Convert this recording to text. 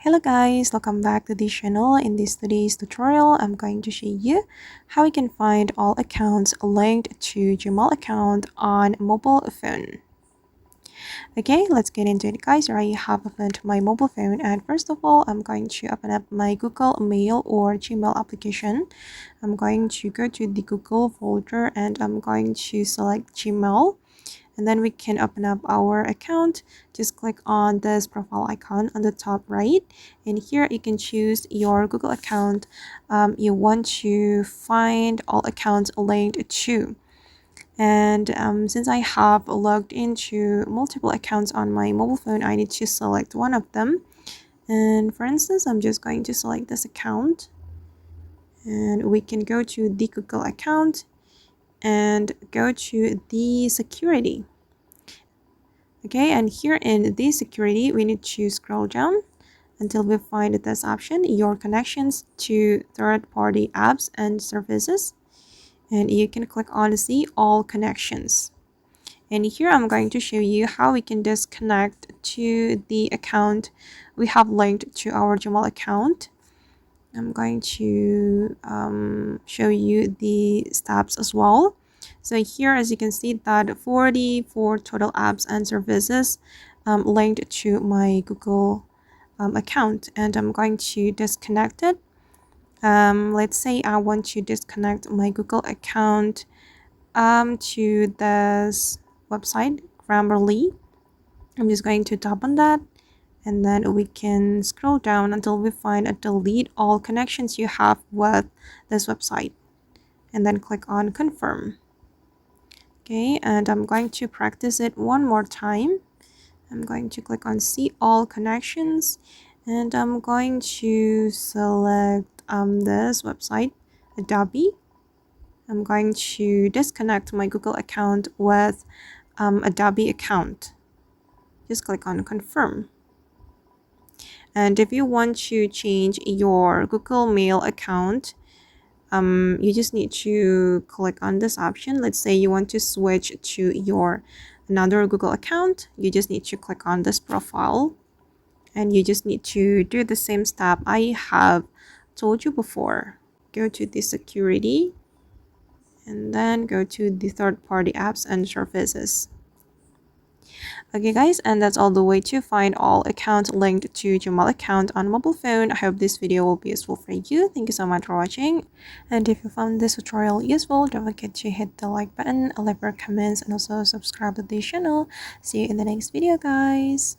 Hello guys, welcome back to this channel. In today's tutorial, I'm going to show you how you can find all accounts linked to Gmail account on mobile phone. Okay, let's get into it guys. I have opened my mobile phone, and first of all, I'm going to open up my Google Mail or Gmail application. I'm going to go to the Google folder and I'm going to select Gmail. And then we can open up our account. Just click on this profile icon on the top right, and here you can choose your Google account you want to find all accounts linked to. And since I have logged into multiple accounts on my mobile phone, I need to select one of them. And for instance, I'm just going to select this account, and we can go to the Google account and go to the security. Okay, and here in the security, we need to scroll down until we find this option, your connections to third-party apps and services. And you can click on see all connections. And here I'm going to show you how we can disconnect to the account we have linked to our Gmail account. I'm going to show you the steps as well. So here, as you can see, that 44 total apps and services linked to my Google account, and I'm going to disconnect it. Let's say I want to disconnect my Google account to this website, Grammarly. I'm just going to tap on that, and then we can scroll down until we find a delete all connections you have with this website, and then click on confirm. Okay, and I'm going to practice it one more time. I'm going to click on see all connections, and I'm going to select this website, Adobe. I'm going to disconnect my Google account with Adobe account. Just click on confirm. And if you want to change your Google Mail account, you just need to click on this option. Let's say you want to switch to your another Google account. You just need to click on this profile, and you just need to do the same step I have told you before. Go to the security, and then go to the third-party apps and services. Okay guys, and that's all the way to find all accounts linked to Gmail account on mobile phone. I hope this video will be useful for you. Thank you so much for watching. And if you found this tutorial useful, don't forget to hit the like button, leave your comments, and also subscribe to the channel. See you in the next video guys.